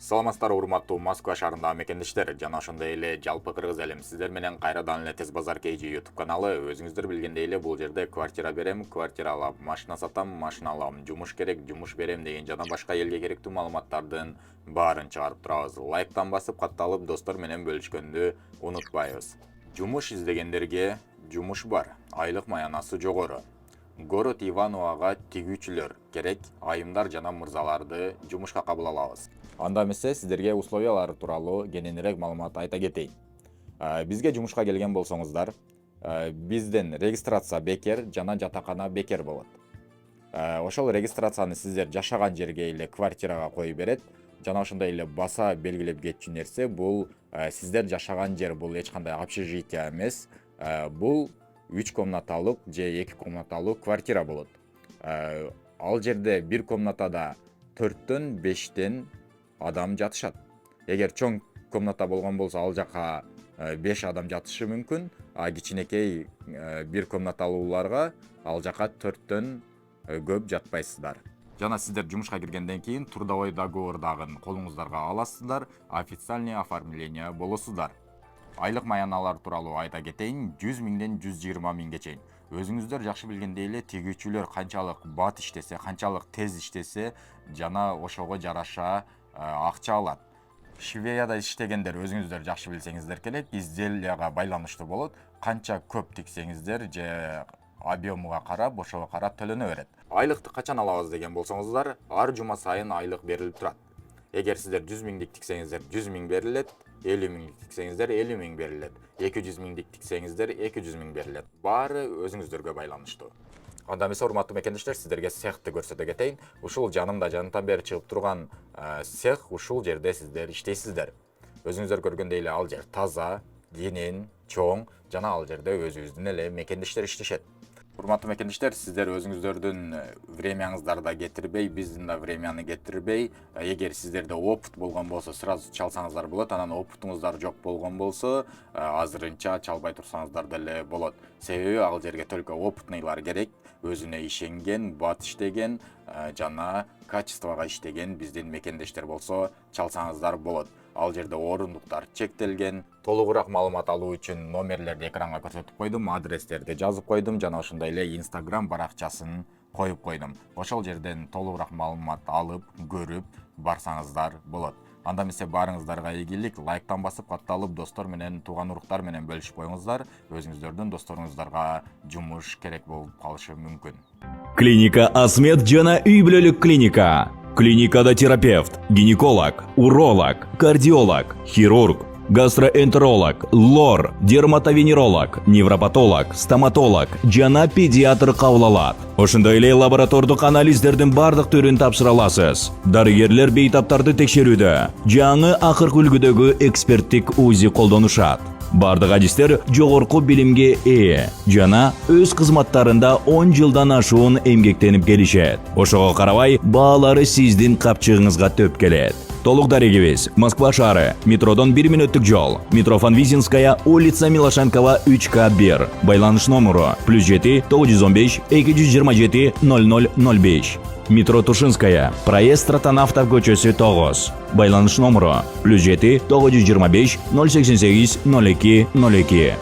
Саламатсыздар урматтуу Москва шаарындагы мекендештер жана ошондой эле жалпы кыргыз элим. Сиздер менен кайрадан эле Тез базар KG YouTube каналы. Өзүңүздөр билгендей эле бул жерде квартира берем, квартира алам, машина сатам, машина алам, жумуш керек, жумуш берем деген жана башка элге керектүү маалыматтардын баарын чыгарып турабыз. Лайктан басып катталып достор менен бөлүшкөндү унутпайбыз. Жумуш издегендерге жумуш бар. Айлык маянасы жогору. Город Ивановага тигүүчүлөр керек, айымдар жана мырзаларды жумушка кабыл алабыз. Анда эмесе сиздерге условиялары тууралуу кененирээк маалымат айта кетейин. Бизге жумушка келген болсоңуздар, бизден регистрация бекер жана жатакана бекер болот. Ошол регистрацияны сиздер жашаган жерге эле квартирага коюп берет. Жана ошондой эле баса белгилеп кетчү нерсе бул сиздер жашаган жер бул эч кандай общежитие эмес. Бул 3 комнаталык же 2 комнаталык квартира болот. Ал жерде бир комнатада 4төн 5тен адам жатышат. Эгер чоң комната болгон болсо ал жака 5 адам жатышы мүмкүн, а кичинекей бир комнаталууларга ал жака 4төн көп жатпайсыздар. Жана сиздер жумушка киргенден кийин трудовой договордагын колуңуздарга аласыздар, официальный оформление болосуздар. Айлык маяналар тууралуу айта кетейин, 100 миңден 120 миңге чейин. Өзүңүздөр жакшы билгендей эле тигүүчүлөр канчалык бат иштесе, канчалык тез иштесе, жана ошого жараша акча алат. Швеяда иштегендер өзүңүздөр жакшы билсеңиздер келет, изделияга байланыштуу болот. Канча көп тиксеңиздер же объемуга карап, ошого карап төлөнө берет. Айлыкты качан алабыз деген болсоңуздар, ар жума сайын айлык берилип турат. Эгер сиздер 100 миңдик тиксеңиздер, 100 миң берилет, 50 миңдик тиксеңиздер, 50 миң берилет, 200 миңдик тиксеңиздер, 200 миң берилет. Баары өзүңүздөргө байланыштуу. Анда эмесе урматтуу мекендештер, сиздерге цехты көрсөтө кетейин. Ушул жанымда жанатан бери чыгып турган цех, ушул жерде сиздер иштейсиздер. Өзүңүздөр көргөндөй эле ал жер таза, кенен, чоң жана ал жерде өзүбүздүн эле мекендештер иштешет. Урматтуу мекендештер, сиздер өзүңүздөрдүн времяңыздарды кетирбей, биздин да времяны кетирбей, эгер сиздерде опыт болгон болсо, сразу чалсаңыздар болот, анан опытыңыздар жок болгон болсо, азырынча чалбай турсаңыздар деле болот. Себеби ал жерге только опытныйлар керек, өзүнө ишенген, бат иштеген жана качествого иштеген биздин мекендештер болсо чалсаңыздар болот. Ал жерде орундуктар чектелген. Толугураак маалымат алуу үчүн номерлерди экранга көрсөтүп койдум, адрестерди жазып койдум жана ошондой эле Instagram баракчасын коюп койдум. Ошол жерден толугураак маалымат алып, көрүп барсаңыздар болот. Анда эмесе баарыңыздарга ийгилик, лайктан басып катталып достор менен, тууган уруктар менен бөлүшүп коюңуздар. Өзүңүздөрдүн досторуңуздарга жумуш керек болуп калышы мүмкүн. Клиника Асмет жана үй бүлөлүк клиника. Клиникада терапевт, гинеколог, уролог, кардиолог, хирург, гастроэнтеролог, лор, дерматовенеролог, невропатолог, стоматолог жана педиатр кабыл алат. Ошондой эле лаборатордук анализдердин бардык түрүн тапшыра аласыз. Дарыгерлер бейтаптарды текшерүүдө, жаңы акыркы үлгүдөгү эксперттик УЗИ колдонушат. Бардык адистер жогорку билимге ээ жана өз кызматтарында 10 жылдан ашуун эмгектенип келишет. Ошого карабай, баалары сиздин капчыгыңызга төп келет. Толук дарегибиз Москва шаары, метродон 1 мүнөттүк жол, метро Фанвизинская, улица Милошенкова 3К1. Байланыш номеру +7 915 227 0005. Метро Тушинская, проезд Стратонавтов көчөсү 9. Байланыш номеру +7 925 088 02 02.